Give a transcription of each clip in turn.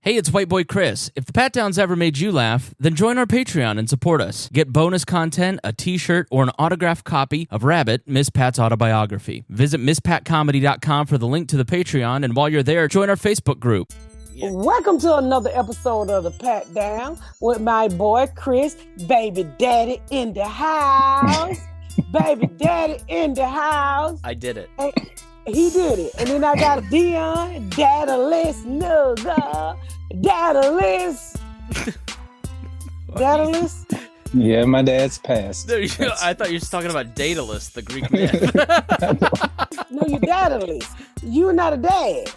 Hey, it's White Boy Chris. If the Pat Downs ever made you laugh, then join our Patreon and support us. Get bonus content, a t-shirt, or an autographed copy of Rabbit, Miss Pat's autobiography. Visit MissPatComedy.com for the link to the Patreon, and while you're there, join our Facebook group. Yeah. Welcome to another episode of the Pat Down with my boy Chris, baby daddy in the house. Baby daddy in the house. I did it. And he did it. And then I got Dion, Daedalus, Nugga, Daedalus. Daedalus? Yeah, my dad's passed. I thought you were talking about Daedalus, the Greek myth. No, you're Daedalus. You're not a dad.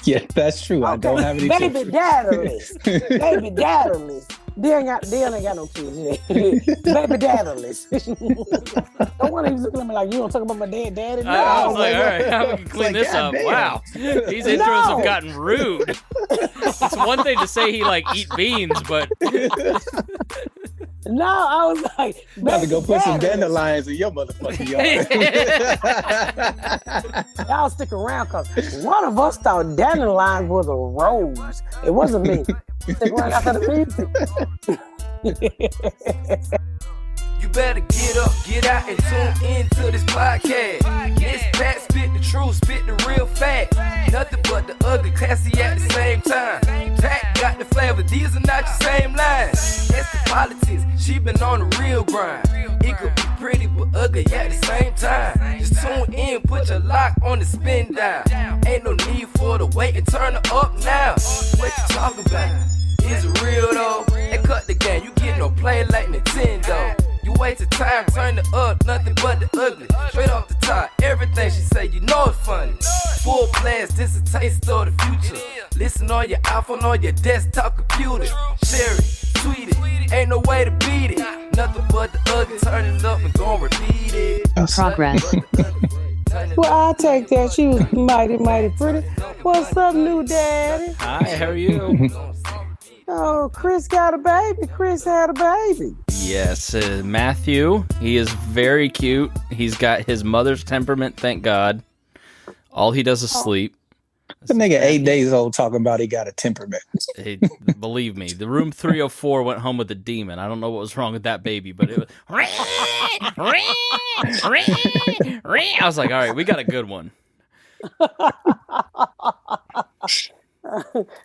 Yeah, that's true. Okay. I don't have any baby Daedalus. Baby Daedalus. Dion ain't got no kids. Baby Daedalus. Don't want to looking at me like, you don't talk about my daddy. No. I was like, all right, how we can clean this up? Damn. Wow. These intros have gotten rude. It's one thing to say he eat beans, but no, I was like, about to go put some dandelions in your motherfucking yard. Y'all stick around because one of us thought dandelions was a rose. It wasn't me. Stick around after the music. You better get up, get out, and tune into this podcast. This Pat spit the truth, spit the real fact. Nothing but the ugly, classy at the same time. Pat got the flavor, these are not your same lines. That's the politics, she been on the real grind. It could be pretty but ugly at the same time. Just tune in, put your lock on the spin down. Ain't no need for the wait and turn it up now. What you talking about? Is it real though? They cut the game, you get no play like Nintendo. You wasted time, turn it up, nothing but the ugly. Straight off the top, everything she say, you know it's funny. Full blast, this a taste of the future. Listen on your iPhone, on your desktop computer. Share it, tweet it, ain't no way to beat it. Nothing but the ugly, turn it up and gon' repeat it. In progress. Well, I'll take that. She was mighty, mighty pretty. What's up, new daddy? Hi, how are you? Oh, Chris got a baby. Chris had a baby. Yes, Matthew. He is very cute. He's got his mother's temperament, thank God. All he does is sleep. The nigga 8 days old talking about he got a temperament. Hey, believe me, the room 304 went home with a demon. I don't know what was wrong with that baby, but it was... I was like, all right, we got a good one.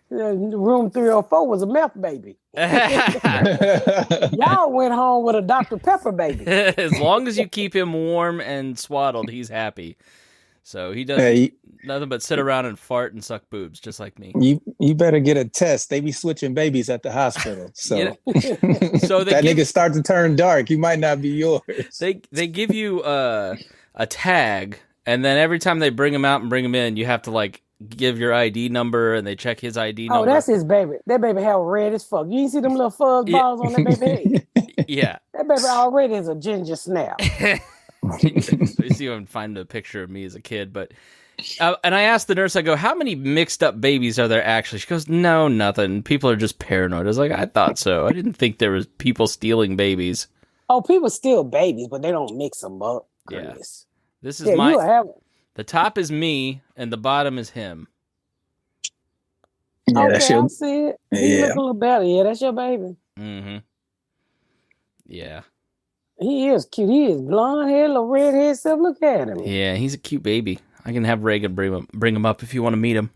Room 304 was a meth baby. Y'all went home with a Dr. Pepper baby. As long as you keep him warm and swaddled, he's happy. So he does nothing but sit around and fart and suck boobs, just like me. You better get a test. They be switching babies at the hospital. So, so that nigga start to turn dark. You might not be yours. They give you a tag, and then every time they bring him out and bring him in, you have to give your ID number, and they check his ID number. Oh, that's his baby. That baby hair red as fuck. You ain't see them little fuzz balls on that baby head? Yeah. That baby already is a ginger snap. You see him find a picture of me as a kid, but and I asked the nurse, I go, how many mixed up babies are there actually? She goes, no, nothing. People are just paranoid. I was like, I thought so. I didn't think there was people stealing babies. Oh, people steal babies, but they don't mix them up. Yeah. Chris. This is the top is me, and the bottom is him. Yeah, okay, I see it. He look a little better. Yeah, that's your baby. Mm-hmm. Yeah. He is cute. He is blonde hair, little red hair stuff. Look at him. Yeah, he's a cute baby. I can have Reagan bring him up if you want to meet him.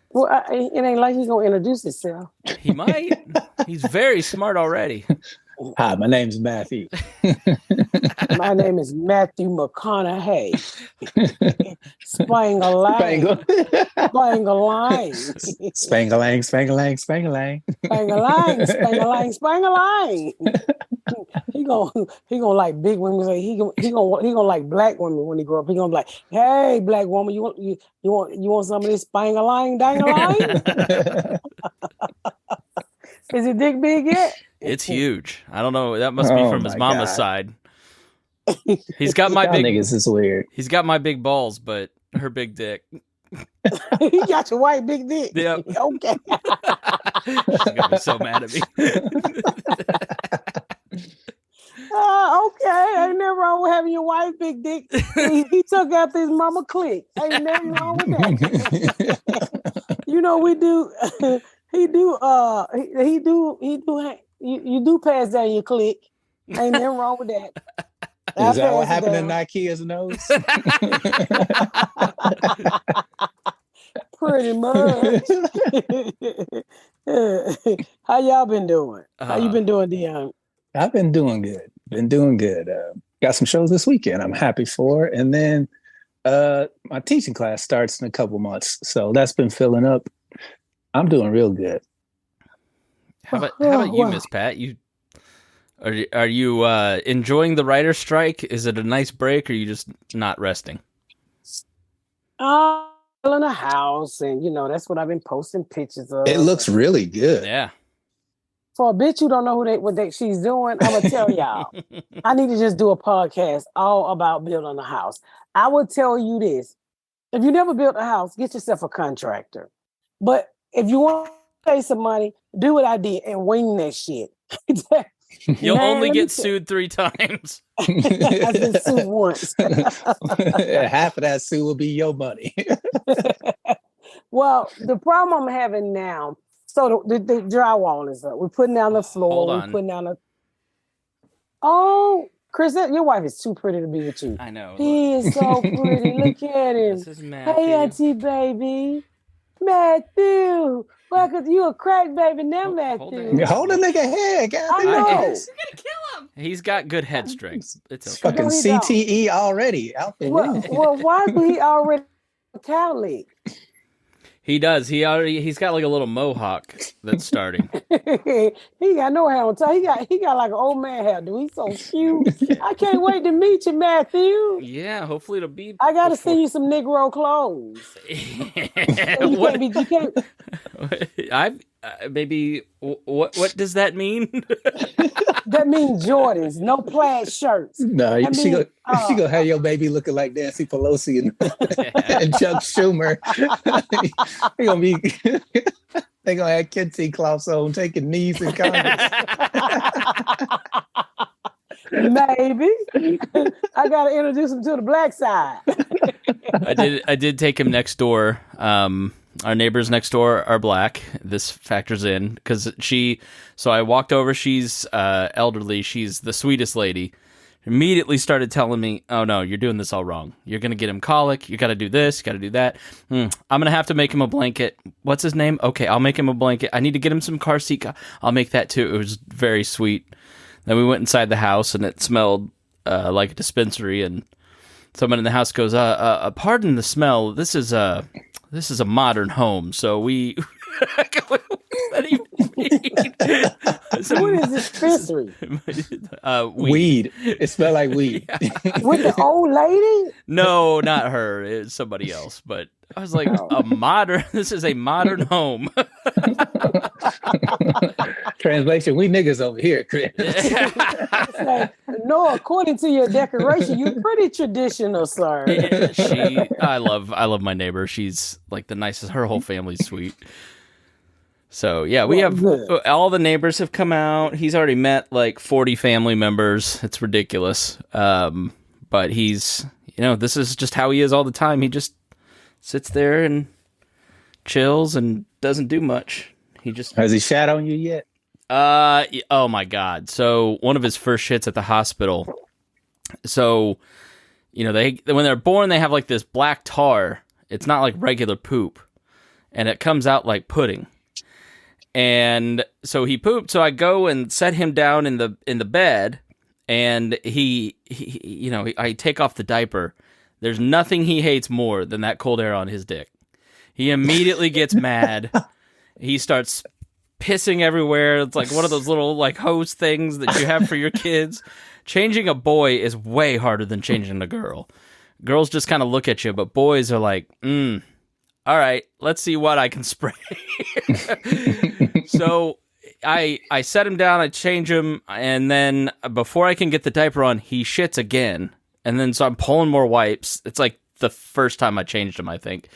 Well, it ain't like he's gonna introduce himself. He might. He's very smart already. Hi, my name's Matthew. My name is Matthew McConaughey. Spangle-lang. Spangle-lang. Spangle-lang, spangle-lang, spangle-lang. Spangle-lang, spangle-lang, spangle-lang. He gonna like big women. He gonna like black women when he grow up. He gonna be like, hey, black woman, you want some of this spangle-lang, dangle-lang? Is his dick big yet? It's huge. I don't know. That must be from his mama's side. He's got my big niggas is weird. He's got my big balls, but her big dick. He got your white big dick. Yep. Okay. She's gonna be so mad at me. Okay, ain't nothing wrong with having your wife big dick. He took after his mama click. Ain't nothing wrong with that. You know, we do. He do. You do pass down your click. Ain't nothing wrong with that. Is that what happened in Nikea's nose? Pretty much. How y'all been doing? How you been doing, Dion? I've been doing good. Got some shows this weekend I'm happy for. And then my teaching class starts in a couple months. So that's been filling up. I'm doing real good. How about you, Miss Pat? Are you enjoying the writer's strike? Is it a nice break, or are you just not resting? In a house, and you know that's what I've been posting pictures of. It looks really good. Yeah. For a bitch who don't know what she's doing, I'm gonna tell y'all. I need to just do a podcast all about building a house. I will tell you this: if you never built a house, get yourself a contractor. But if you want to pay some money, do what I did and wing that shit. You'll only get sued 3 times. I've been sued once. Half of that sue will be your money. Well, the problem I'm having now, so the drywall is up. We're putting down the floor. Hold on. We're putting down the... Oh, Chris, your wife is too pretty to be with you. I know. He is so pretty. Look at him. This is Matthew. Hey, Auntie Baby. Matthew. Well, because you a crack baby now, Matthew. Hold the nigga head, I goddamn. know. You're gonna kill him. He's got good head strength. It's okay. Fucking No, he don't. CTE already out the window. Well, why do he already cow lick? He does. He's got like a little mohawk that's starting. He got no hair on top. He got like an old man hair, dude. He's so cute. I can't wait to meet you, Matthew. Yeah, hopefully it'll be. I gotta send you some Negro clothes. You can't. Maybe what does that mean? That means Jordans, no plaid shirts. No, she gonna have your baby looking like Nancy Pelosi and Chuck Schumer. They gonna have kitsy cloths on, taking knees and condoms. Maybe. I gotta introduce him to the black side. I did take him next door. Our neighbors next door are black. This factors in because so I walked over. She's elderly. She's the sweetest lady. Immediately started telling me, "Oh no, you're doing this all wrong. You're gonna get him colic. You got to do this. You got to do that. I'm gonna have to make him a blanket. What's his name? Okay, I'll make him a blanket. I need to get him some car seat. I'll make that too." It was very sweet. Then we went inside the house and it smelled like a dispensary. And someone in the house goes, "Pardon the smell. This is a modern home." So we. What do you mean? What is this dispensary? Weed. It smelled like weed. Yeah. With the old lady? No, not her. It's somebody else. But I was like, this is a modern home. Translation, we niggas over here, Chris. Like, no, according to your decoration, you're pretty traditional, sir. Yeah, I love my neighbor. She's like the nicest. Her whole family's sweet. So yeah, we have all the neighbors have come out. He's already met like 40 family members. It's ridiculous. But he's, this is just how he is all the time. He just sits there and chills and doesn't do much. Has he shat on you yet? Oh my God. So one of his first shits at the hospital. So, when they're born, they have like this black tar. It's not like regular poop, and it comes out like pudding. And so he pooped. So I go and set him down in the bed, and he I take off the diaper. There's nothing he hates more than that cold air on his dick. He immediately gets mad. He starts pissing everywhere. It's like one of those little like hose things that you have for your kids. Changing a boy is way harder than changing a girl. Girls just kind of look at you, but boys are like, all right, let's see what I can spray. So I set him down, I change him, and then before I can get the diaper on, he shits again. And then so I'm pulling more wipes. It's like the first time I changed him, I think.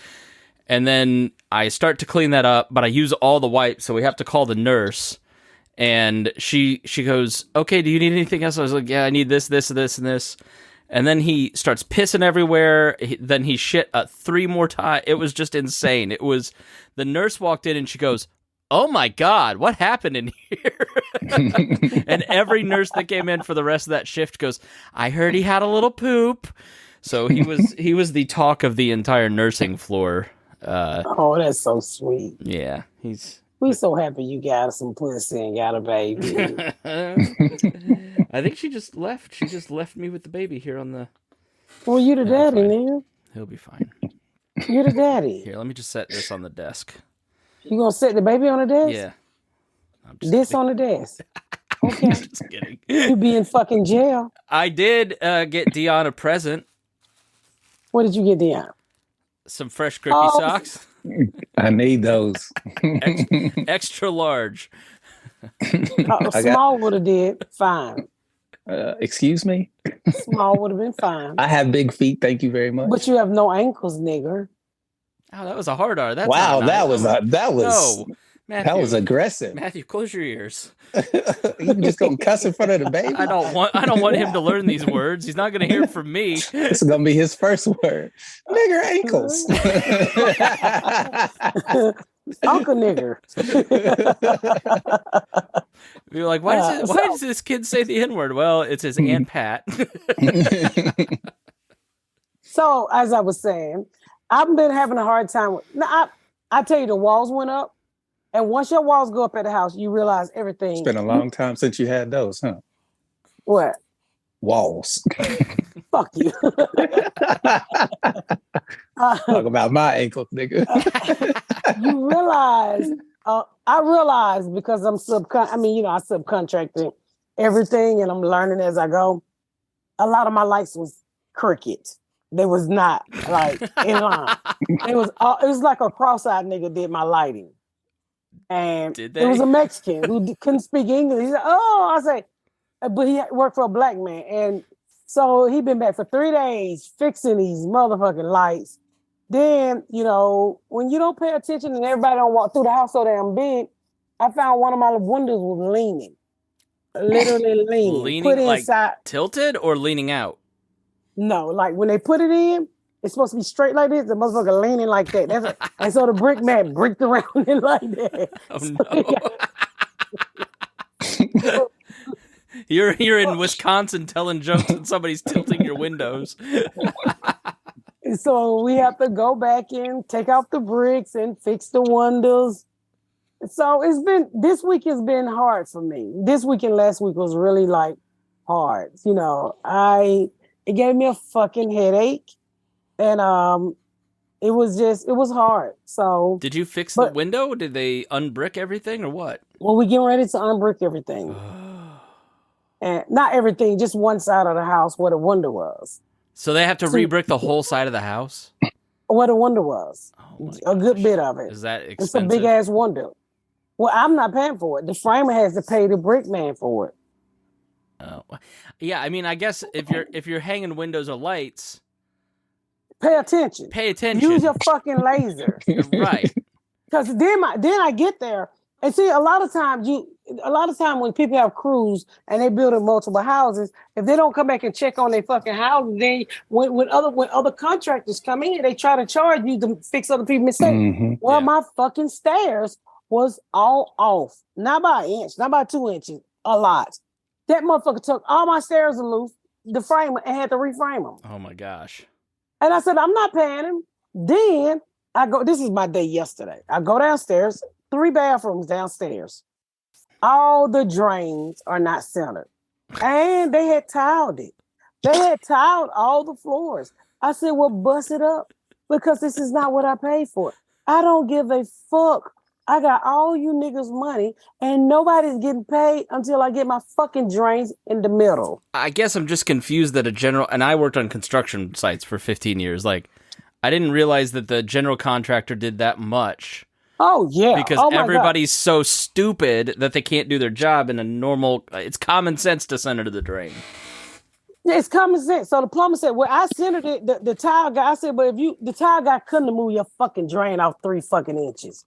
And then I start to clean that up, but I use all the wipes, so we have to call the nurse. And she goes, okay, do you need anything else? I was like, yeah, I need this, this, this, and this. And then he starts pissing everywhere. Then he shit 3 more times. It was just insane. It was, the nurse walked in and she goes, oh my God, what happened in here? And every nurse that came in for the rest of that shift goes, I heard he had a little poop. So he was the talk of the entire nursing floor. Oh, that's so sweet. Yeah, We so happy you got some pussy and got a baby. I think she just left. She just left me with the baby here on the... Well, you the daddy, nigga. He'll be fine. You the daddy. Here, let me just set this on the desk. You gonna set the baby on the desk? Yeah. This on the desk. Okay. Just kidding. You be in fucking jail. I did get Dion a present. What did you get, Dion? Some fresh grippy socks. I need those. Extra large. Small would have did fine. Excuse me? Small would have been fine. I have big feet. Thank you very much. But you have no ankles, nigger. Oh, that was a hard R. That's wow, not nice. that was No, Matthew, that was aggressive. Matthew, close your ears. You just gonna cuss in front of the baby? I don't want him to learn these words. He's not gonna hear it from me. This is gonna be his first word. Nigger ankles. Uncle nigger. You're like, why does this kid say the N-word? Well, it's his Aunt Pat. So, as I was saying, I've been having a hard time with... Now, I tell you, the walls went up. And once your walls go up at the house, you realize everything... It's been a long time since you had those, huh? What? Walls. Fuck you. Talk about my ankle, nigga. You realize... I realize because I'm I subcontracting everything and I'm learning as I go. A lot of my lights was crooked. They was not like in line. It was like a cross-eyed nigga did my lighting. And it was a Mexican who couldn't speak English. He said, oh, I say, but he worked for a black man. And so he been back for 3 days fixing these motherfucking lights. Then, when you don't pay attention and everybody don't walk through the house so damn big, I found one of my windows was leaning. Literally leaning. Leaning, put like inside. Tilted or leaning out? No, like when they put it in, it's supposed to be straight like this. The motherfucker leaning like that. And so the brick man bricked around it like that. Oh, no. You're in Wisconsin telling jokes and somebody's tilting your windows. So we have to go back in, take out the bricks and fix the windows. So this week has been hard for me. This week and last week was really like hard. It gave me a fucking headache and it was hard. So did you fix the window? Did they unbrick everything or what? Well, we getting ready to unbrick everything. And not everything, just one side of the house where the window was. So they have to re-brick the whole side of the house? Where the window was. Oh a good bit of it. Is that expensive? It's a big ass window. Well, I'm not paying for it. The framer has to pay the brick man for it. Oh, yeah. I mean, I guess if you're hanging windows or lights, pay attention. Use your fucking laser. Right. Because then I get there and see a lot of times when people have crews and they build in multiple houses, if they don't come back and check on their fucking houses, then when other contractors come in, they try to charge you to fix other people's mistakes. Mm-hmm. Well, my fucking stairs was all off, not by an inch, not by 2 inches, a lot. That motherfucker took all my stairs loose, the framer, and had to reframe them. Oh my gosh. And I said, I'm not paying him. Then this is my day yesterday. I go downstairs, 3 bathrooms downstairs. All the drains are not centered. And they had tiled it. They had tiled all the floors. I said, well, bust it up because this is not what I paid for. I don't give a fuck. I got all you niggas money and nobody's getting paid until I get my fucking drains in the middle. I guess I'm just confused that and I worked on construction sites for 15 years. Like, I didn't realize that the general contractor did that much. Oh, yeah. Because everybody's so stupid that they can't do their job in a normal... It's common sense to center to the drain. Yeah, it's common sense. So the plumber said, well, I centered it, the tile guy. I said, but the tile guy couldn't have moved your fucking drain off 3 fucking inches.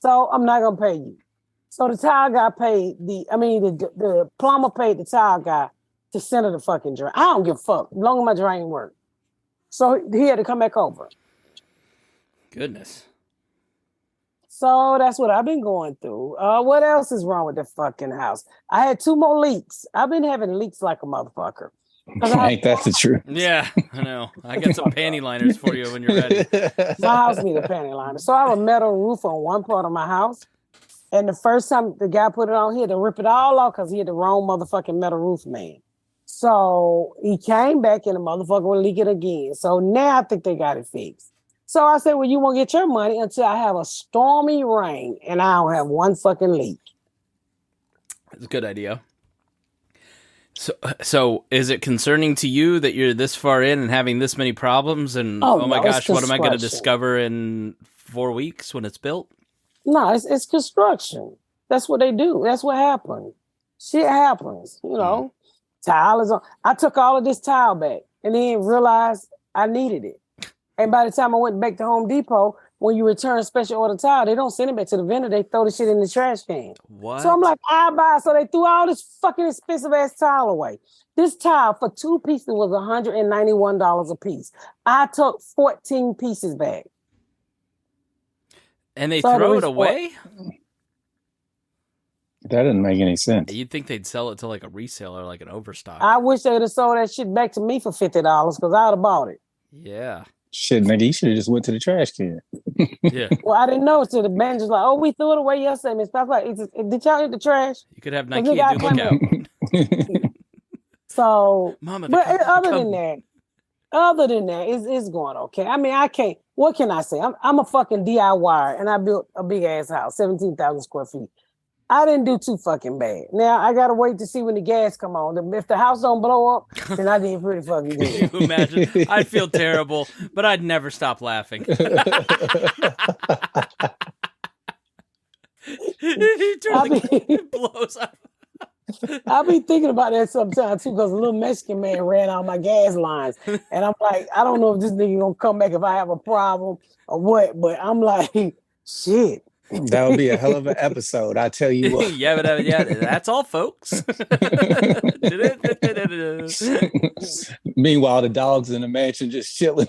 So I'm not going to pay you. So the tile guy paid the plumber paid the tile guy to center the fucking drain. I don't give a fuck. As long as my drain work. So he had to come back over. Goodness. So that's what I've been going through. What else is wrong with the fucking house? I had 2 more leaks. I've been having leaks like a motherfucker. Ain't that the truth? Yeah, I know. I got some panty liners for you when you're ready. My house needs a panty liner. So I have a metal roof on one part of my house. And the first time the guy put it on, he had to rip it all off because he had the wrong motherfucking metal roof, man. So he came back and the motherfucker will leak it again. So now I think they got it fixed. So I said, well, you won't get your money until I have a stormy rain and I don't have one fucking leak. That's a good idea. So is it concerning to you that you're this far in and having this many problems? And oh my gosh, what am I going to discover in 4 weeks when it's built? No, it's construction. That's what they do. That's what happened. Shit happens, you know. Tile is on. I took all of this tile back and then realized I needed it. And by the time I went back to Home Depot, when you return special order tile, they don't send it back to the vendor. They throw the shit in the trash can. What? So I'm like, I buy. So they threw all this fucking expensive ass tile away. This tile for 2 pieces was $191 a piece. I took 14 pieces back. And they throw it away? That doesn't make any sense. You'd think they'd sell it to like a reseller, like an overstock. I wish they would have sold that shit back to me for $50 because I would have bought it. Yeah. Shit, nigga, you should have just went to the trash can. Yeah. Well, I didn't know. So the manager's like, oh, we threw it away yesterday, Miss Pop. Like, did y'all eat the trash? You could have Nike do look out. So, Mama, but other than that, it's going okay. I mean, I can't. What can I say? I'm a fucking DIY, and I built a big ass house, 17,000 square feet. I didn't do too fucking bad. Now I gotta wait to see when the gas come on. If the house don't blow up, then I did pretty fucking good. Can you imagine? I'd feel terrible, but I'd never stop laughing. It blows up. I be thinking about that sometimes too, because a little Mexican man ran out my gas lines, and I'm like, I don't know if this nigga gonna come back if I have a problem or what, but I'm like, shit. That would be a hell of an episode, I tell you what. Yeah, that's all, folks. Meanwhile, the dogs in the mansion just chilling.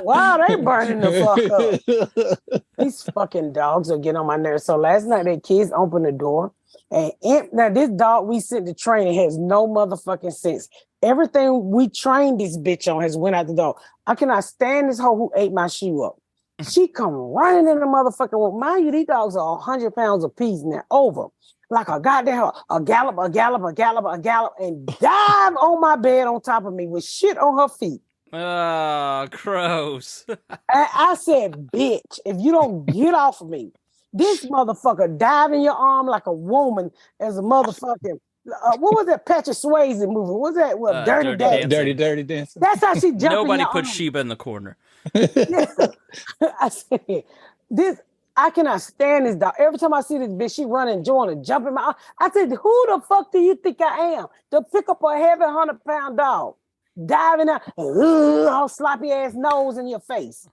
Wow, they burning the fuck up. These fucking dogs are getting on my nerves. So last night, their kids opened the door. And now this dog we sent to training has no motherfucking sense. Everything we trained this bitch on has went out the door. I cannot stand this hoe who ate my shoe up. She come running in the motherfucking room. Mind you, these dogs are 100 pounds apiece and they're over. Like a goddamn, a gallop, and dive on my bed on top of me with shit on her feet. Oh, gross. And I said, bitch, if you don't get off of me, this motherfucker dive in your arm like a woman as a motherfucking, what was that Patrick Swayze movie? What was that? What, Dirty Dancing? Dirty Dancing. That's how she jumped Nobody in your put arm. Sheba in the corner. I said, I cannot stand this dog. Every time I see this bitch, she running, joining, jumping my arm. I said, who the fuck do you think I am to pick up a heavy 100-pound dog, diving out, all sloppy ass nose in your face?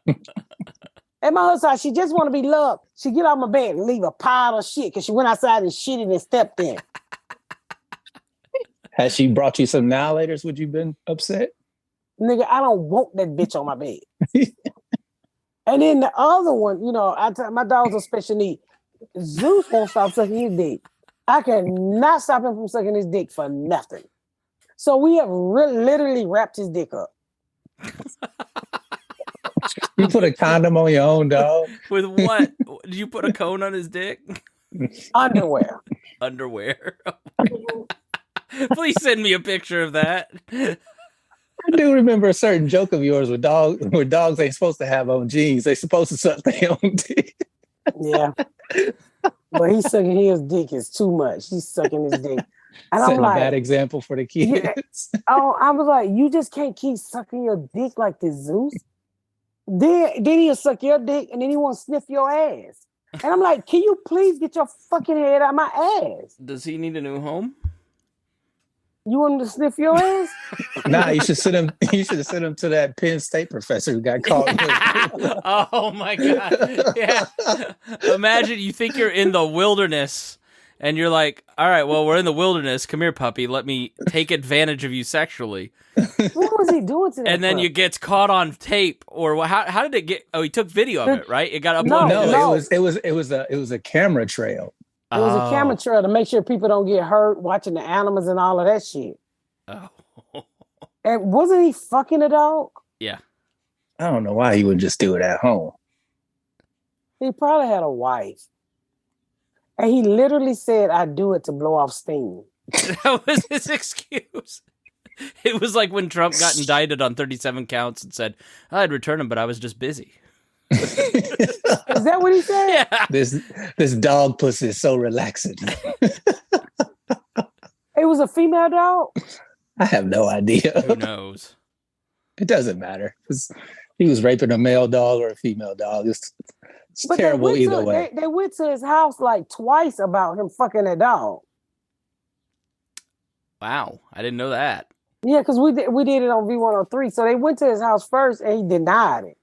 And my husband, she just want to be loved. She get out my bed and leave a pile of shit because she went outside and shitted and stepped in. Has she brought you some annihilators? Would you been upset? Nigga, I don't want that bitch on my bed. And then the other one, you know, my dog's a special need. Zeus won't stop sucking his dick. I cannot stop him from sucking his dick for nothing. So we have literally wrapped his dick up. You put a condom on your own dog? With what? Did you put a cone on his dick? Underwear. Underwear. Please send me a picture of that. I do remember a certain joke of yours where dogs ain't supposed to have on jeans. They're supposed to suck their own dick. Yeah. But he's sucking his dick is too much. He's sucking his dick. And Setting I'm like, a bad example for the kids. Yeah. Oh, I was like, you just can't keep sucking your dick like this, Zeus. Then he'll suck your dick and then he won't sniff your ass. And I'm like, can you please get your fucking head out of my ass? Does he need a new home? You want him to sniff your ass? Nah, you should send him. You should send him to that Penn State professor who got caught. Oh my god! Yeah, imagine you think you're in the wilderness, and you're like, "All right, well, we're in the wilderness. Come here, puppy. Let me take advantage of you sexually." What was he doing to that? And then pup? you gets caught on tape, or how did it get? Oh, he took video of it, right? It got uploaded. No, it was a camera trail. It was a camera trail to make sure people don't get hurt watching the animals and all of that shit. Oh. And wasn't he fucking a dog? Yeah. I don't know why he would just do it at home. He probably had a wife. And he literally said, I do it to blow off steam. That was his excuse. It was like when Trump got indicted on 37 counts and said, I'd return him, but I was just busy. Is that what he said? Yeah. This dog pussy is so relaxing. It was a female dog? I have no idea. Who knows? It doesn't matter. He was raping a male dog or a female dog. It's terrible either way. They went to his house like twice about him fucking that dog. Wow. I didn't know that. Yeah, because we did it on V103. So they went to his house first and he denied it.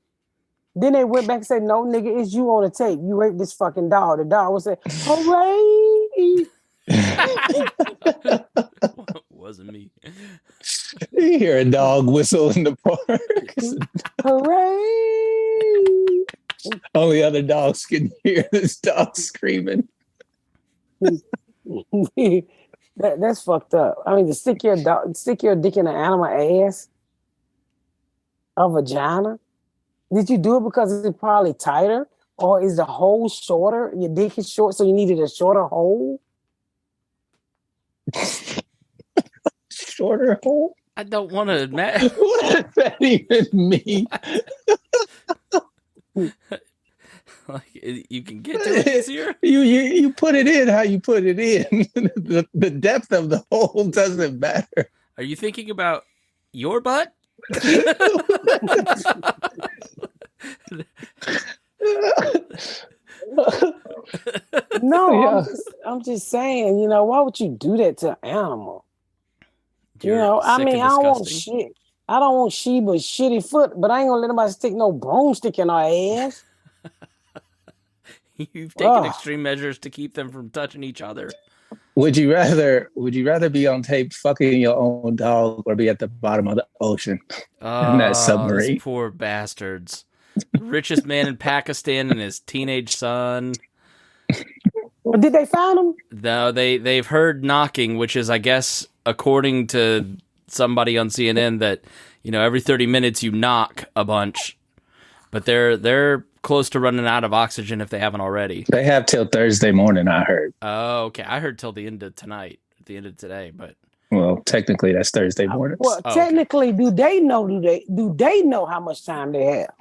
Then they went back and said, no, nigga, it's you on the tape. You raped this fucking dog. The dog was saying, hooray! Wasn't me. You hear a dog whistle in the park. Hooray! Only other dogs can hear this dog screaming. That's fucked up. I mean, to stick your dick in an animal ass, a vagina. Did you do it because it's probably tighter, or is the hole shorter? Your dick is short, so you needed a shorter hole. Shorter hole? I don't want to imagine. What does that even mean? Like, you can get to it easier. You put it in how you put it in. The depth of the hole doesn't matter. Are you thinking about your butt? No, Yeah. I'm just saying, why would you do that to an animal? You're I sick mean, and I don't want disgusting. shit. I don't want Sheba's shitty foot, but I ain't gonna let nobody stick no broomstick in our ass. You've taken Ugh. extreme measures to keep them from touching each other. Would you rather be on tape fucking your own dog or be at the bottom of the ocean in that submarine? These poor bastards. The richest man in Pakistan and his teenage son. Well, did they find him? No, they've heard knocking, which is, I guess, according to somebody on CNN, that every 30 minutes you knock a bunch, but they're close to running out of oxygen if they haven't already. They have till Thursday morning, I heard. Oh, okay. I heard till the end of tonight, at the end of today, but Well, technically that's Thursday morning. Well, Oh, technically, do they know how much time they have?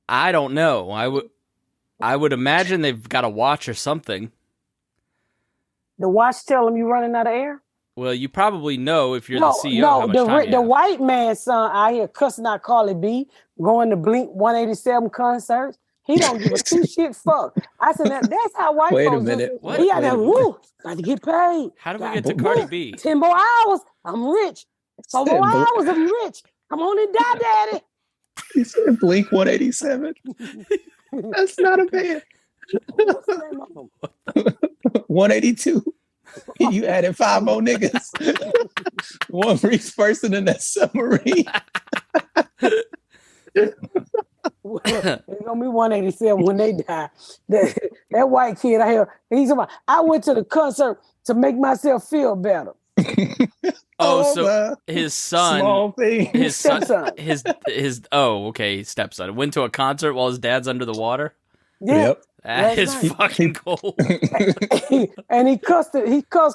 I don't know. I would imagine they've got a watch or something. The watch tell them you running out of air? Well, you probably know if you're the CEO how much time you the have. white man's son out here cussing out Carly B, going to Blink 187 concerts. He don't give a two shit fuck. I said, that's how white Wait a folks minute. do. What? He out Wait there, a minute. woo, got to get paid. How did we Got get to to Cardi work. B? 10 more hours, I'm rich. 4 more Said Bl- hours, I'm rich. Come on and die, daddy. He said Blink 187. That's not a band. 182. You added 5 more niggas. One for each person in that submarine. It's gonna be 187 when they die. That white kid out here, he's about, I went to the concert to make myself feel better. Oh, so the his son, small thing. his son, Stepson. his okay, stepson went to a concert while his dad's under the water. Yeah. Yep. That is That's right. fucking cold. And he cussed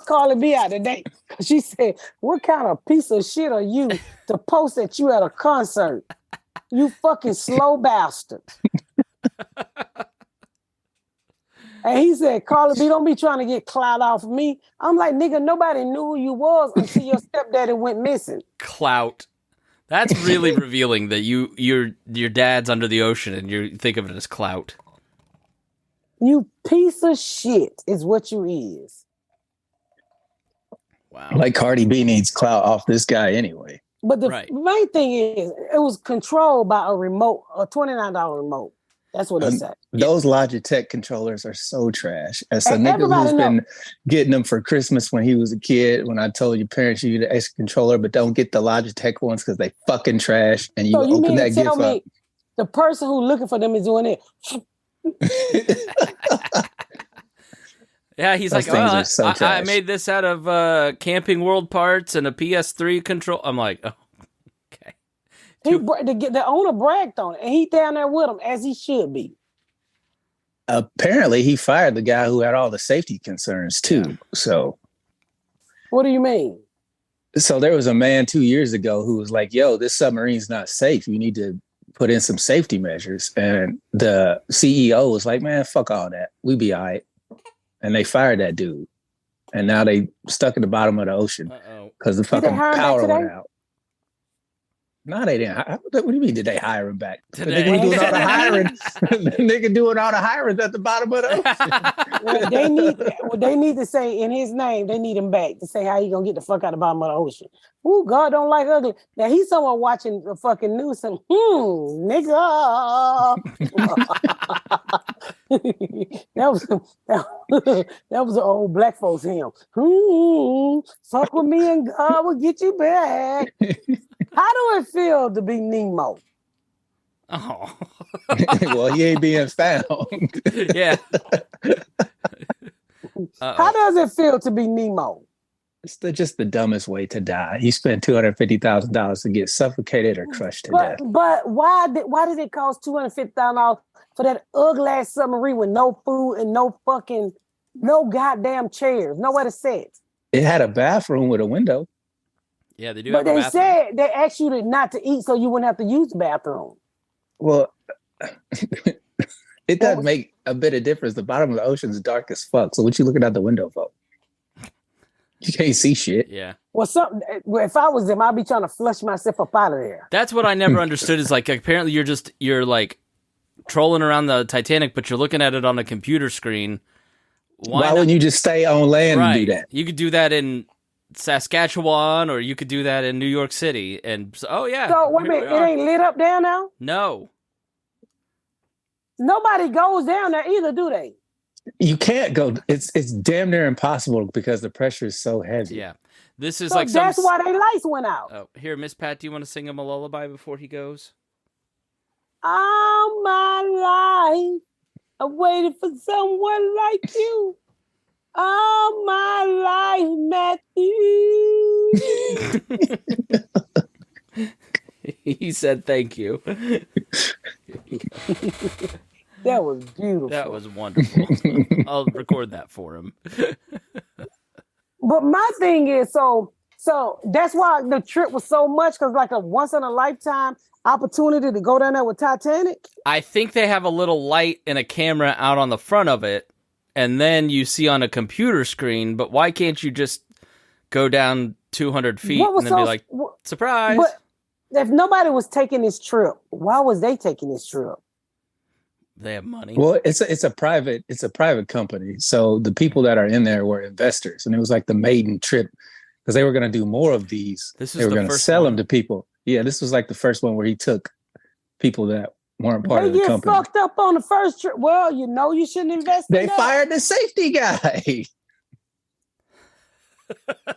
Carly B out today. She said, what kind of piece of shit are you to post that you at a concert? You fucking slow bastard. And he said, Carly B, don't be trying to get clout off of me. I'm like, nigga, nobody knew who you was until your stepdaddy went missing. Clout. That's really revealing that your dad's under the ocean and you think of it as clout. You piece of shit is what you is. Wow. Like Cardi B needs clout off this guy anyway. But the Right. main thing is, it was controlled by a remote, a $29 remote. That's what they said. Those Logitech controllers are so trash. As a And nigga everybody who's know. been getting them for Christmas when he was a kid, when I told your parents you get an extra controller, but don't get the Logitech ones because they fucking trash. And you So you open mean that to tell gift me the person who's looking for them is doing it? up. Yeah, he's Those like, things oh, are so I trash. made this out of Camping World parts and a PS3 control. I'm like, oh, okay. The owner bragged on it, and he down there with him as he should be. Apparently, he fired the guy who had all the safety concerns too. Yeah. So What do you mean? there was a man 2 years ago who was like, yo, this submarine's not safe. You need to put in some safety measures. And the CEO was like, man, fuck all that. We be all right. And they fired that dude. And now they stuck at the bottom of the ocean because the fucking hire him back power went today? out. No, they didn't. What do you mean? Did they hire him back? The Today. nigga doing all the hiring. The nigga doing all the hiring at the bottom of the ocean. Well, they need to say in his name, they need him back to say how he gonna get the fuck out of the bottom of the ocean. Ooh, God don't like ugly. Now he's someone watching the fucking news and nigga. that was an old black folks hymn. Fuck with me and God will get you back. How do it feel to be Nemo? Oh. Well, he ain't being found. Yeah. How does it feel to be Nemo? It's just the dumbest way to die. You spend $250,000 to get suffocated or crushed to death. But why did it cost $250,000 for that ugly ass submarine with no food and no goddamn chairs, nowhere to sit? It had a bathroom with a window. Yeah, they do But have a they bathroom. said they asked you not to eat so you wouldn't have to use the bathroom. Well, it doesn't make a bit of difference. The bottom of the ocean is dark as fuck. So what you looking out the window for? You can't see shit. Yeah. Well, if I was them, I'd be trying to flush myself up out of there. That's what I never understood is like, apparently you're like trolling around the Titanic, but you're looking at it on a computer screen. Why wouldn't you just stay on land and do that? You could do that in Saskatchewan, or you could do that in New York City. And so wait a minute, it ain't lit up down now? No. Nobody goes down there either, do they? You can't go. It's damn near impossible because the pressure is so heavy. Yeah. This is So like that's why their lights went out. Oh, here, Miss Pat, do you want to sing him a lullaby before he goes? All my life, I waited for someone like you. All my life, Matthew. He said thank you. That was beautiful. That was wonderful. I'll record that for him. But my thing is, so that's why the trip was so much, because like a once in a lifetime opportunity to go down there with Titanic. I think they have a little light and a camera out on the front of it, and then you see on a computer screen. But why can't you just go down 200 feet and then be like, surprise? But if nobody was taking this trip, why was they taking this trip? They have money. Well, it's a private company. So the people that are in there were investors, and it was like the maiden trip because they were going to do more of these. This is they were the going to first sell one. them to people. Yeah, this was like the first one where he took people that weren't part They of the get company. fucked up on the first trip. Well, you shouldn't invest in They that. fired the safety guy. Okay.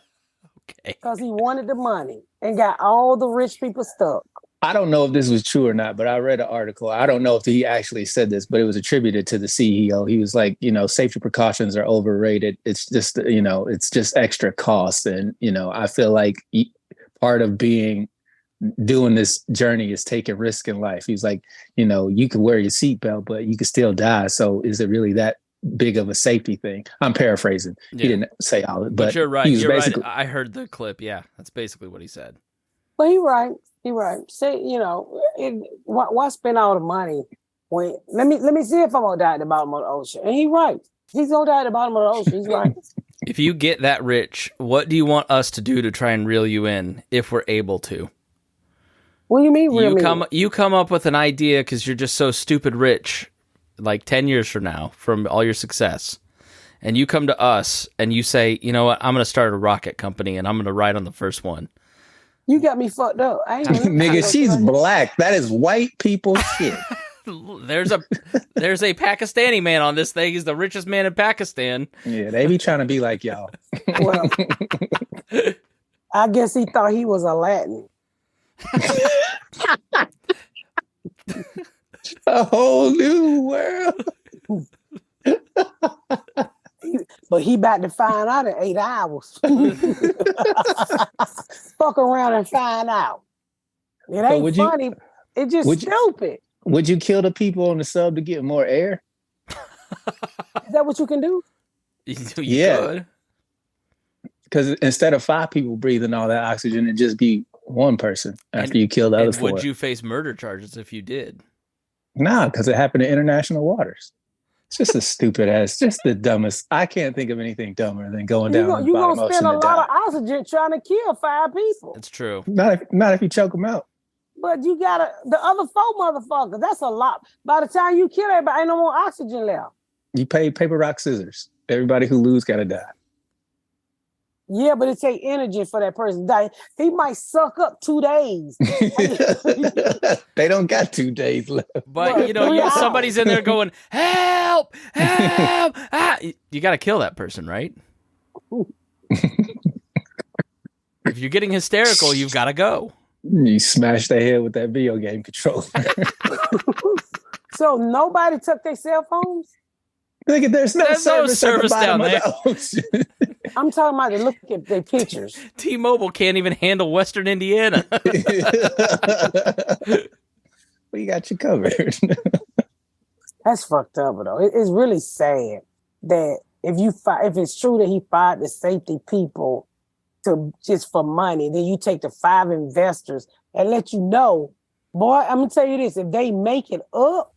Because he wanted the money and got all the rich people stuck. I don't know if this was true or not, but I read an article. I don't know if he actually said this, but it was attributed to the CEO. He was like, safety precautions are overrated. It's just, it's just extra cost. And, I feel like part of doing this journey is taking risk in life. He's like, you can wear your seatbelt, but you can still die. So is it really that big of a safety thing? I'm paraphrasing. Yeah. He didn't say all of it, But you're right. He was You're basically, right. I heard the clip. Yeah, that's basically what he said. But he right. Say, why spend all the money when let me see if I'm gonna die at the bottom of the ocean. And he right. He's gonna die at the bottom of the ocean. He's right. If you get that rich, what do you want us to do to try and reel you in if we're able to? What do you mean, really? You come up with an idea because you're just so stupid rich, like 10 years from now, from all your success. and you come to us and you say, you know what, I'm going to start a rocket company and I'm going to ride on the first one. You got me fucked up. I ain't Nigga, she's black. That is white people shit. There's a Pakistani man on this thing. He's the richest man in Pakistan. Yeah, they be trying to be like y'all. Well, I guess he thought he was a Latin. A whole new world. But he about to find out in 8 hours. Fuck around and find out. It ain't funny. It's just stupid. Would you kill the people on the sub to get more air? Is that what you can do? Yeah. Because instead of 5 people breathing all that oxygen, it'd just be one person after you kill the other 4. Would you face murder charges if you did? Nah, because it happened in international waters. It's just a stupid ass, just the dumbest. I can't think of anything dumber than going down. You're going to spend a lot of oxygen trying to kill 5 people. It's true. Not if you choke them out. But you got the other 4 motherfuckers. That's a lot. By the time you kill everybody, ain't no more oxygen left. You pay paper, rock, scissors. Everybody who lose got to die. Yeah, but it take energy for that person to die. He might suck up 2 days. They don't got 2 days left. But, somebody's in there going, help, help. You got to kill that person, right? If you're getting hysterical, you've got to go. You smash their head with that video game controller. So nobody took their cell phones? Look, there's no service down there. I'm talking about they look at their pictures. T-Mobile can't even handle Western Indiana. We got you covered. That's fucked up, though. It's really sad that if it's true that he fired the safety people just for money, then you take the 5 investors and let you know, boy, I'm gonna tell you this: if they make it up,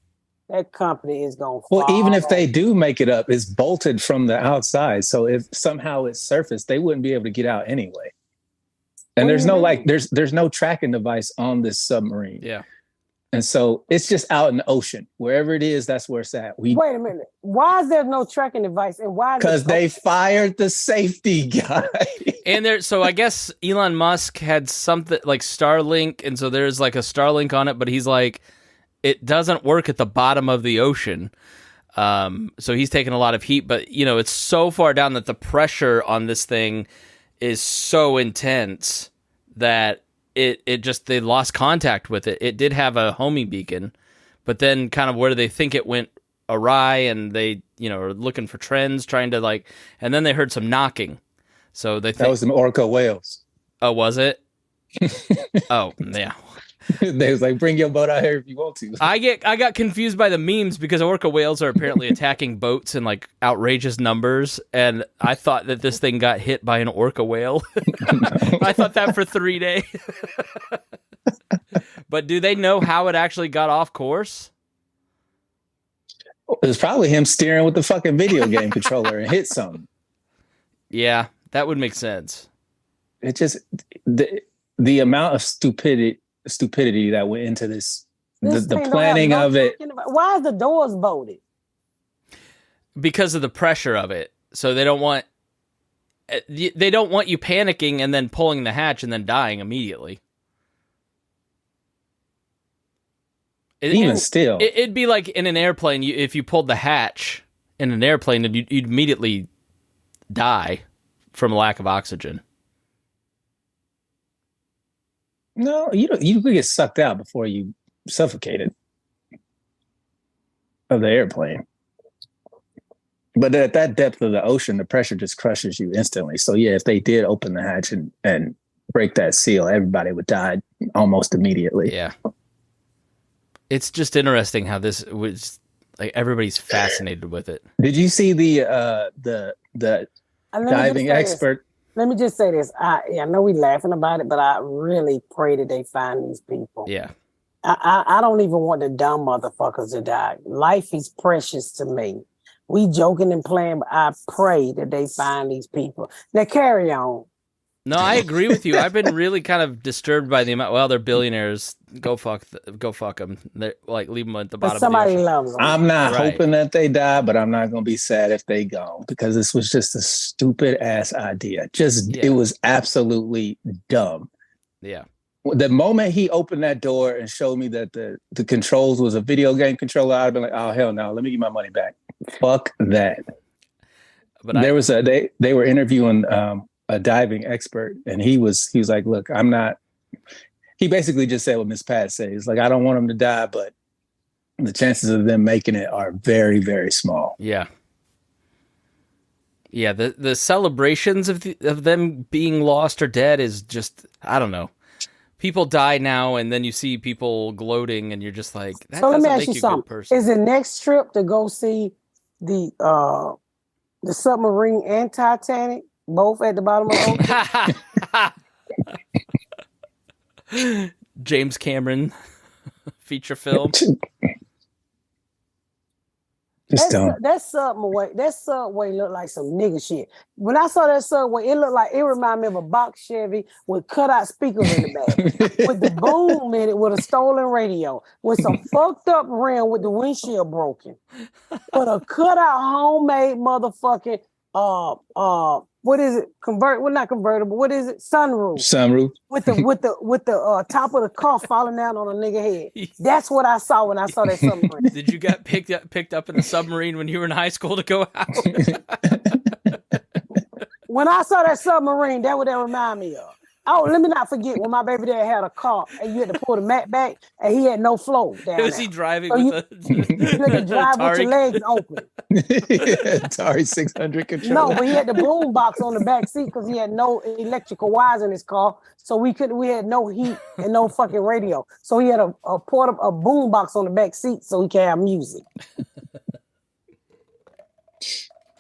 that company is going to fall. Well, even if they do make it up, it's bolted from the outside. So if somehow it's surfaced, they wouldn't be able to get out anyway. And there's no tracking device on this submarine. Yeah. And so it's just out in the ocean. Wherever it is, that's where it's at. Wait a minute. Why is there no tracking device? And why? Because they fired the safety guy. And so I guess Elon Musk had something like Starlink. And so there's like a Starlink on it, but he's like, it doesn't work at the bottom of the ocean. So he's taking a lot of heat, but it's so far down that the pressure on this thing is so intense that they lost contact with it. It did have a homing beacon, but then kind of where they think it went awry, and they, are looking for trends, trying to and then they heard some knocking. So they think that was some orca whales. Oh, was it? Oh, yeah. They was like, bring your boat out here if you want to. I got confused by the memes because orca whales are apparently attacking boats in outrageous numbers, and I thought that this thing got hit by an orca whale. I thought that for 3 days. But do they know how it actually got off course? It was probably him steering with the fucking video game controller and hit something. Yeah, that would make sense. It just the amount of stupidity that went into this the planning of it. Why is the doors bolted? Because of the pressure of it. So they don't want you panicking and then pulling the hatch and then dying immediately. Still, it'd be like in an airplane. If you pulled the hatch in an airplane, you'd immediately die from lack of oxygen. No, you could get sucked out before you suffocated of the airplane. But at that depth of the ocean, the pressure just crushes you instantly. So yeah, if they did open the hatch and break that seal, everybody would die almost immediately. Yeah. It's just interesting how this was everybody's fascinated with it. Did you see the diving expert? Let me just say this. I know we laughing about it, but I really pray that they find these people. Yeah. I don't even want the dumb motherfuckers to die. Life is precious to me. We joking and playing, but I pray that they find these people. Now carry on. No, I agree with you. I've been really kind of disturbed by the amount. Well, they're billionaires. Go fuck them. They're, like, leave them at the bottom of the Somebody ocean. loves them. I'm not Right. hoping that they die, but I'm not going to be sad if they go because this was just a stupid ass idea. It was absolutely dumb. Yeah. The moment he opened that door and showed me that the controls was a video game controller, I'd been like, oh hell no, let me get my money back. Fuck that. But they were interviewing a diving expert, and he was like, look, I'm not. He basically just said what Miss Pat says. Like, I don't want them to die, but the chances of them making it are very, very small. Yeah. Yeah, the celebrations of them being lost or dead is just, I don't know. People die now, and then you see people gloating, and you're just like, that So let doesn't me ask make you you a good something. person. Is the next trip to go see the submarine and Titanic both at the bottom of the ocean? James Cameron feature film. That subway looked like some nigga shit. When I saw that subway, it reminded me of a box Chevy with cutout speakers in the back, with the boom in it, with a stolen radio, with some fucked up rim with the windshield broken, but a cutout homemade motherfucking what is it? Not convertible. What is it? Sunroof. With the top of the car falling down on a nigga head. That's what I saw when I saw that submarine. Did you get picked up in a submarine when you were in high school to go out? When I saw that submarine, that's what that remind me of. Oh, let me not forget when my baby dad had a car and you had to pull the mat back and he had no flow down there. Was he driving so with you had to drive with your legs open. Atari 600 controller. No, but he had the boom box on the back seat because he had no electrical wires in his car. So we had no heat and no fucking radio. So he had a boom box on the back seat so he could have music.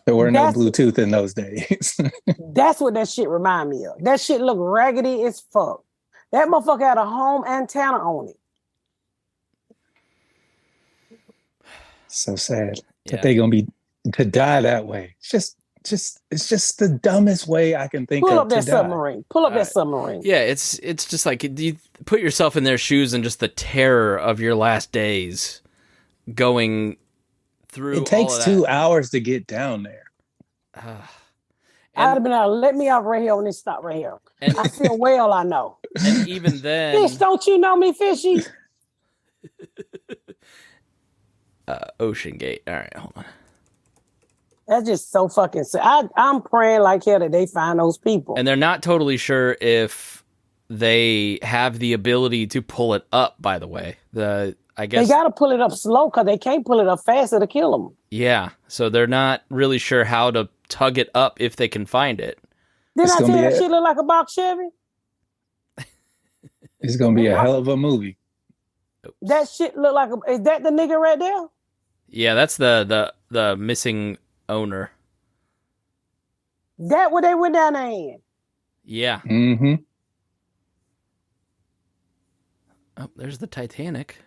There were no Bluetooth in those days. That's what that shit remind me of. That shit look raggedy as fuck. That motherfucker had a home antenna on it. So sad that they're gonna be to die that way. It's just the dumbest way I can think of. Pull up that die. submarine. Pull up that submarine. Yeah, it's just like you put yourself in their shoes and just the terror of your last days going through. It takes 2 hours to get down there. I'd have been let me out right here on this stop right here. And I feel well, I know. And even then, Fish, don't you know me, Fishy? Ocean Gate. All right, hold on. That's just so fucking sad. I'm praying like hell that they find those people. And they're not totally sure if they have the ability to pull it up, by the way. I guess they got to pull it up slow because they can't pull it up fast. It'll kill them. Yeah, so they're not really sure how to tug it up if they can find it. Didn't I tell you that shit look like a box Chevy? It's going to be a hell of a movie. That shit look like is that the nigga right there? Yeah, that's the missing owner. That what they went down there in? Yeah. Mm-hmm. Oh, there's the Titanic.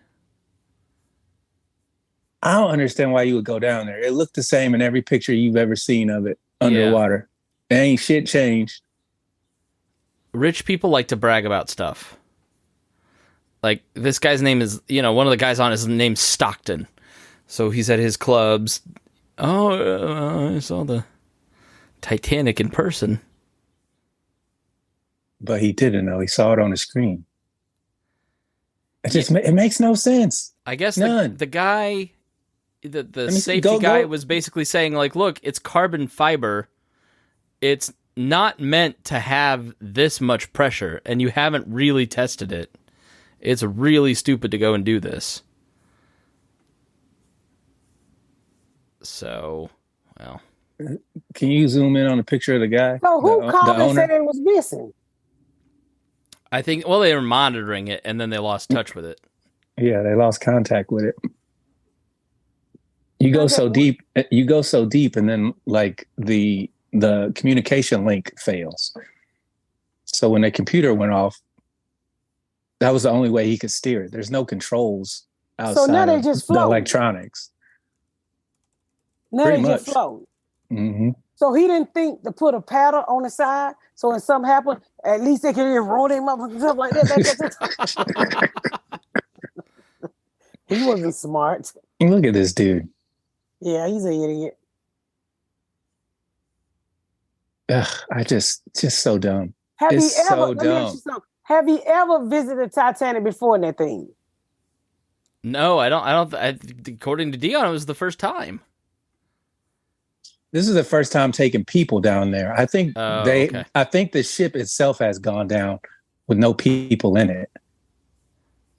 I don't understand why you would go down there. It looked the same in every picture you've ever seen of it underwater. Yeah. Ain't shit changed. Rich people like to brag about stuff. Like, this guy's name is, one of the guys on his name's Stockton. So he's at his clubs. I saw the Titanic in person. But he didn't know. He saw it on the screen. It makes no sense. I guess the guy, the safety guy was basically saying, like, look, it's carbon fiber. It's not meant to have this much pressure, and you haven't really tested it. It's really stupid to go and do this. So, well. Can you zoom in on the picture of the guy? So who called and said it was missing? I think, they were monitoring it, and then they lost touch with it. Yeah, they lost contact with it. You go so deep, and then, like, the communication link fails. So when the computer went off, that was the only way he could steer it. There's no controls outside now they just the electronics. Now they just float. Mm-hmm. So he didn't think to put a paddle on the side. So when something happened, at least they could just roll him up and stuff like that. He wasn't smart. Look at this dude. Yeah, he's an idiot. Ugh, I just so dumb. Have It's you ever? so Let me ask you something. Have you ever visited Titanic before in that thing? No, I don't. According to Dion, it was the first time. This is the first time taking people down there. I think okay. I think the ship itself has gone down with no people in it.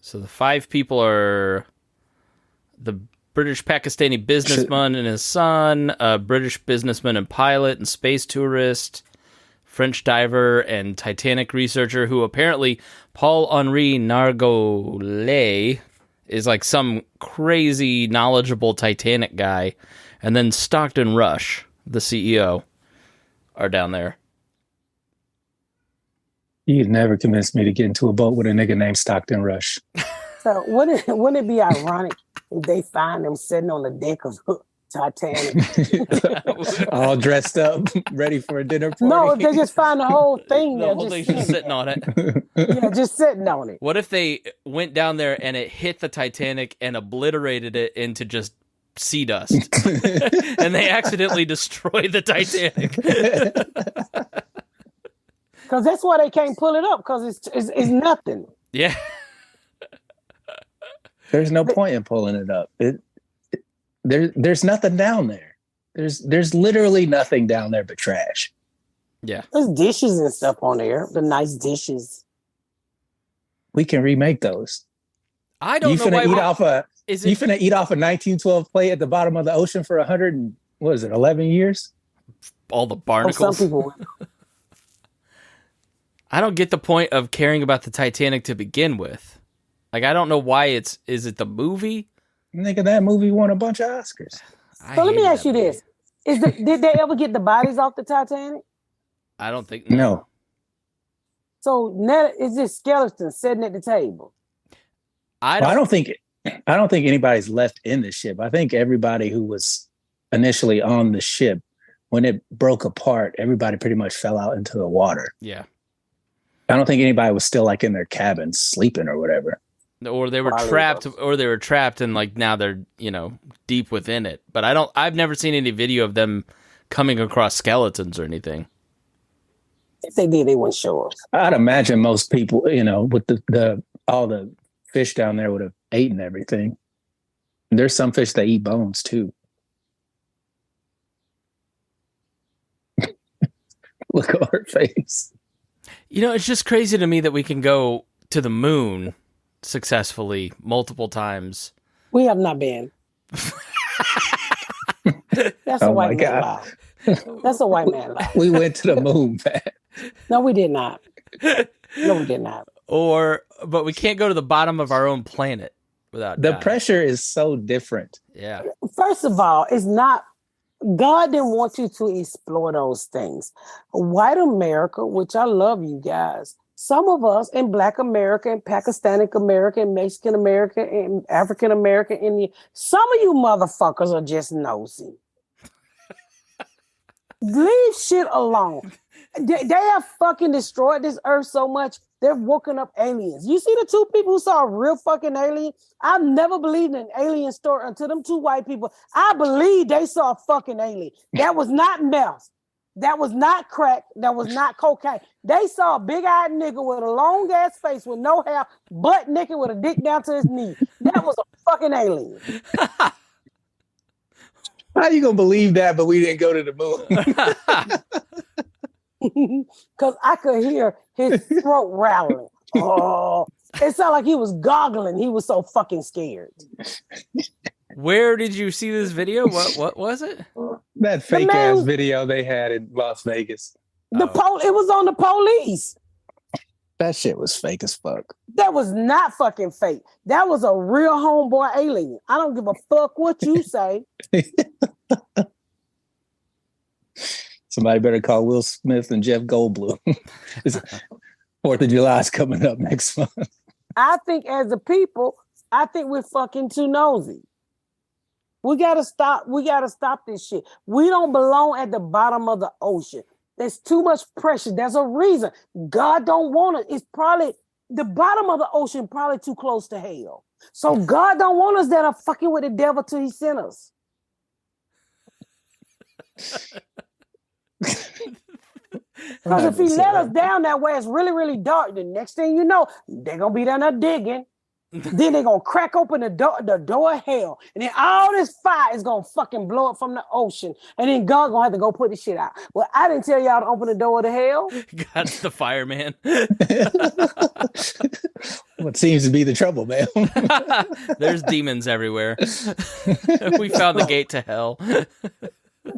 So the 5 people are the British Pakistani businessman and his son, a British businessman and pilot and space tourist, French diver and Titanic researcher who apparently Paul-Henri Nargolet is like some crazy knowledgeable Titanic guy. And then Stockton Rush, the CEO, are down there. You'd never convince me to get into a boat with a nigga named Stockton Rush. So wouldn't it be ironic if they find them sitting on the deck of Titanic? All dressed up, ready for a dinner party? No, if they just find the whole thing The there, whole thing's just sitting on it. yeah, just sitting on it. What if they went down there and it hit the Titanic and obliterated it into just sea dust? And they accidentally destroyed the Titanic. Because that's why they can't pull it up, because it's nothing. Yeah. There's no point in pulling it up. There's nothing down there. There's literally nothing down there but trash. Yeah. There's dishes and stuff on there. The nice dishes. We can remake those. I don't You know finna why. eat off a Is you it finna eat off a 1912 plate at the bottom of the ocean for 11 years? all the Oh, some barnacles? people. I don't get the point of caring about the Titanic to begin with. Like, I don't know why is it the movie? Nigga, that movie won a bunch of Oscars. So let me ask you this: did they ever get the bodies off the Titanic? I don't think No. So now it's just skeletons sitting at the table. I Well, don't. I don't think anybody's left in the ship. I think everybody who was initially on the ship, when it broke apart, everybody pretty much fell out into the water. Yeah. I don't think anybody was still like in their cabins sleeping or whatever. Or they were trapped and like now they're, deep within it. But I've never seen any video of them coming across skeletons or anything. If they did, they wouldn't show us. I'd imagine most people, with the all the fish down there would have eaten everything. There's some fish that eat bones too. Look at her face. It's just crazy to me that we can go to the moon successfully multiple times. We have not been. That's a white man lie. That's a white man lie. We went to the moon, man. No, we did not. No, we did not. But we can't go to the bottom of our own planet without The dying. pressure is so different. Yeah. First of all, it's not. God didn't want you to explore those things. White America, which I love you guys, some of us in Black America and Pakistani America and Mexican America and African American Indian, some of you motherfuckers are just nosy. Leave shit alone. They have fucking destroyed this earth so much, they've woken up aliens. You see the two people who saw a real fucking alien? I've never believed in an alien story until them two white people. I believe they saw a fucking alien. That was not meth. That was not crack. That was not cocaine. They saw a big-eyed nigga with a long-ass face with no hair, butt naked with a dick down to his knee. That was a fucking alien. How you gonna believe that, but we didn't go to the moon? Because I could hear his throat rattling. Oh, it sounded like he was goggling. He was so fucking scared. Where did you see this video? What was it? That fake ass video they had in Las Vegas. It was on the police. That shit was fake as fuck. That was not fucking fake. That was a real homeboy alien. I don't give a fuck what you say. Somebody better call Will Smith and Jeff Goldblum. 4th of July is coming up next month. I think as a people, I think we're fucking too nosy. We gotta stop. We gotta stop this shit. We don't belong at the bottom of the ocean. There's too much pressure. There's a reason. God don't want it. It's probably the bottom of the ocean, probably too close to hell. So God don't want us that are fucking with the devil till he sent us. Because if he let us down that way, it's really, really dark. The next thing you know, they're gonna be down there digging. Then they're gonna crack open the door of hell. And then all this fire is gonna fucking blow up from the ocean. And then God gonna have to go put the shit out. Well, I didn't tell y'all to open the door of the hell. God's the fireman. What seems to be the trouble, man? There's demons everywhere. We found the gate to hell.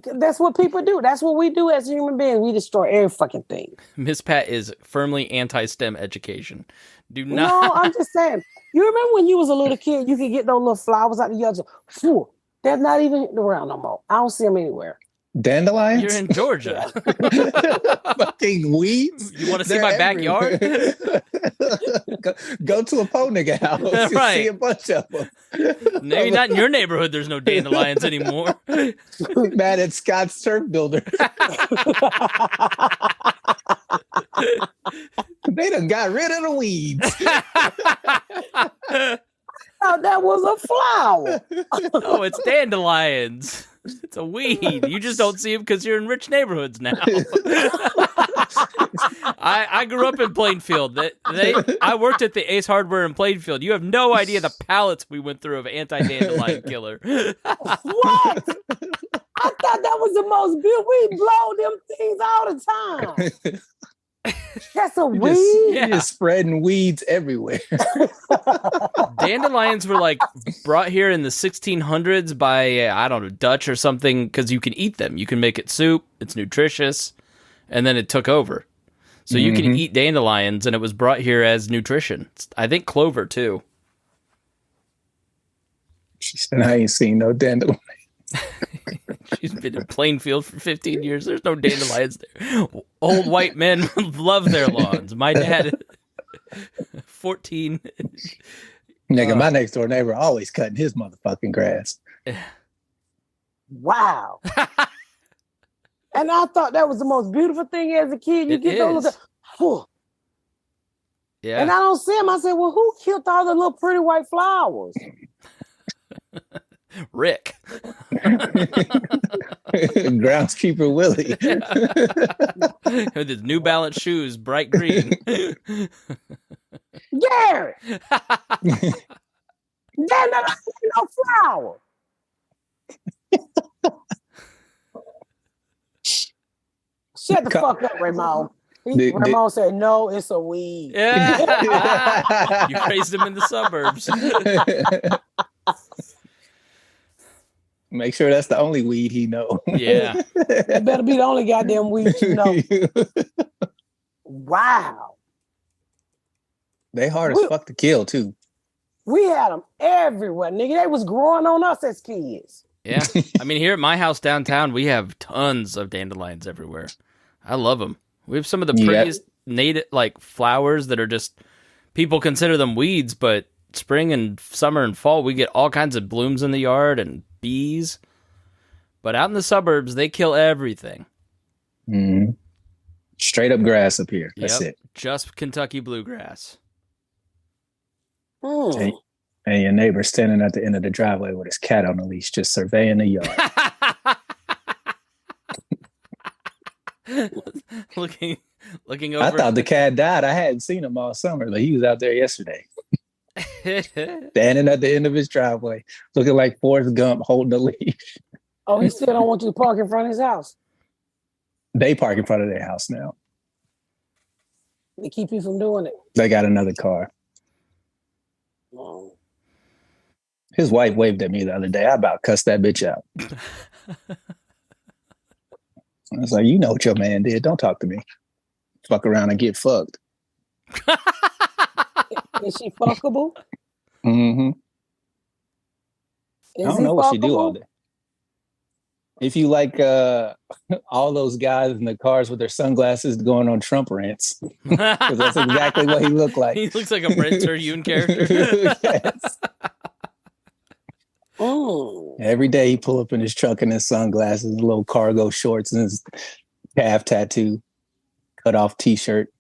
That's what people do. That's what we do as human beings. We destroy every fucking thing. Miss Pat is firmly anti-STEM education. Do not. No, I'm just saying. You remember when you was a little kid, you could get those little flowers out the yard. Phew, they're not even around no more. I don't see them anywhere. Dandelions? You're in Georgia. Fucking weeds? You want to see my backyard? Go to a po nigga house. You'll Right. see a bunch of them. Maybe not in your neighborhood. There's no dandelions anymore. Mad at Scott's turf builder. They done got rid of the weeds. Oh, that was a flower. No, it's dandelions. It's a weed. You just don't see them because you're in rich neighborhoods now. I grew up in Plainfield. I worked at the Ace Hardware in Plainfield. You have no idea the pallets we went through of anti-dandelion killer. What? I thought that was the most beautiful. We blow them things all the time. That's a weed? You're just spreading weeds everywhere. Dandelions were like brought here in the 1600s by, I don't know, Dutch or something, because you can eat them. You can make it soup. It's nutritious. And then it took over. So you can eat dandelions, and it was brought here as nutrition. I think clover, too. She said, I ain't seen no dandelion. She's been in Plainfield for 15 years. There's no dandelions there. Old white men love their lawns. My dad, 14. Nigga, my next door neighbor always cutting his motherfucking grass. Wow. And I thought that was the most beautiful thing as a kid. You It get those is. little, Yeah. and I don't see them. I said, well, who killed all the little pretty white flowers? Rick. Groundskeeper Willie. With his New Balance shoes, bright green. Gary! Then there ain't no flower. Shut the fuck up, Ramon. Ramon said, no, it's a weed. Yeah. You raised him in the suburbs. Make sure that's the only weed he know. Yeah. It better be the only goddamn weed you know. Wow. They hard as fuck to kill, too. We had them everywhere, nigga. They was growing on us as kids. Yeah. I mean, here at my house downtown, we have tons of dandelions everywhere. I love them. We have some of the prettiest native, like, flowers that are just, people consider them weeds, but spring and summer and fall, we get all kinds of blooms in the yard and bees. But out in the suburbs, they kill everything. Mm-hmm. Straight up grass up here. That's it. Just Kentucky bluegrass. Mm. And your neighbor standing at the end of the driveway with his cat on a leash, just surveying the yard. looking over. I thought the cat died. I hadn't seen him all summer, but he was out there yesterday. Standing at the end of his driveway, looking like Forrest Gump holding the leash. Oh, he still don't want you to park in front of his house. They park in front of their house now. They keep you from doing it. They got another car. Oh. His wife waved at me the other day. I about cussed that bitch out. I was like, you know what your man did. Don't talk to me. Fuck around and get fucked. Is she fuckable? Mm-hmm. I don't know what she do all day. If you like all those guys in the cars with their sunglasses going on Trump rants, because that's exactly what he looked like. He looks like a Brent Terhune character. Yes. Every day he pull up in his truck in his sunglasses, little cargo shorts, and his calf tattoo, cut off T-shirt.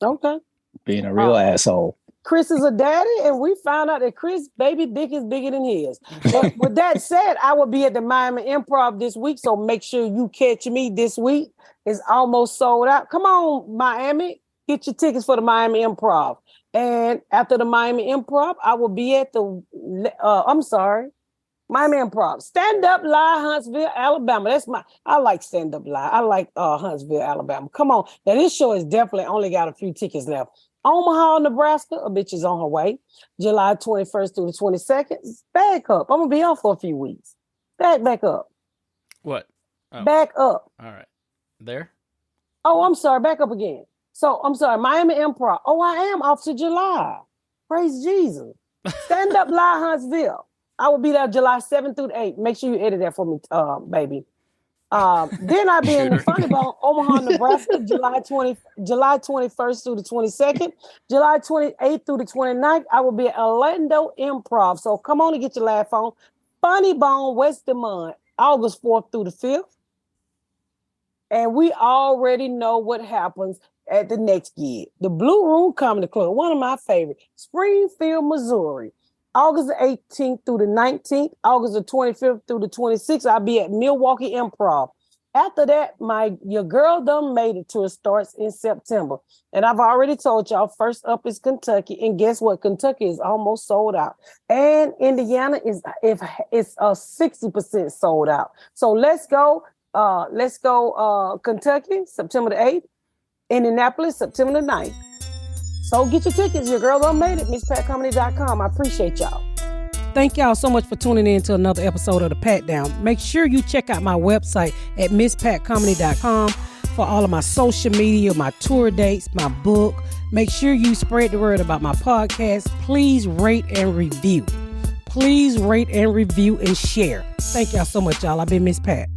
Okay. Being a real asshole. Chris is a daddy, and we found out that Chris' baby dick is bigger than his. But with that said, I will be at the Miami Improv this week, so make sure you catch me this week. It's almost sold out. Come on, Miami. Get your tickets for the Miami Improv. And after the Miami Improv, I will be at the, Miami Improv. Stand Up Live, Huntsville, Alabama. I like Stand Up Live. I like Huntsville, Alabama. Come on. Now, this show has definitely only got a few tickets left. Omaha, Nebraska, a bitch is on her way. July 21st through the 22nd. Back up. I'm going to be off for a few weeks. Back up. What? Oh. Back up. All right. There? Oh, I'm sorry. Back up again. So, I'm sorry. Miami Improv. Oh, I am off to July. Praise Jesus. Stand Up Live, Huntsville. I will be there July 7th through the 8th. Make sure you edit that for me, baby. Then I'll be in the Funny Bone, Omaha, Nebraska, July 21st through the 22nd. July 28th through the 29th, I will be at Orlando Improv. So come on and get your laugh on. Funny Bone, West Des Moines, August 4th through the 5th. And we already know what happens at the next gig. The Blue Room Comedy Club, one of my favorites, Springfield, Missouri. August the 18th through the 19th, August the 25th through the 26th, I'll be at Milwaukee Improv. After that, Your Girl Done Made It Tour starts in September. And I've already told y'all, first up is Kentucky. And guess what? Kentucky is almost sold out. And Indiana is 60% sold out. So let's go Kentucky, September the 8th. Indianapolis, September the 9th. So get your tickets. Your Girl Done Made It. MissPatComedy.com. I appreciate y'all. Thank y'all so much for tuning in to another episode of The Pat Down. Make sure you check out my website at MissPatComedy.com for all of my social media, my tour dates, my book. Make sure you spread the word about my podcast. Please rate and review. Please rate and review and share. Thank y'all so much, y'all. I've been Miss Pat.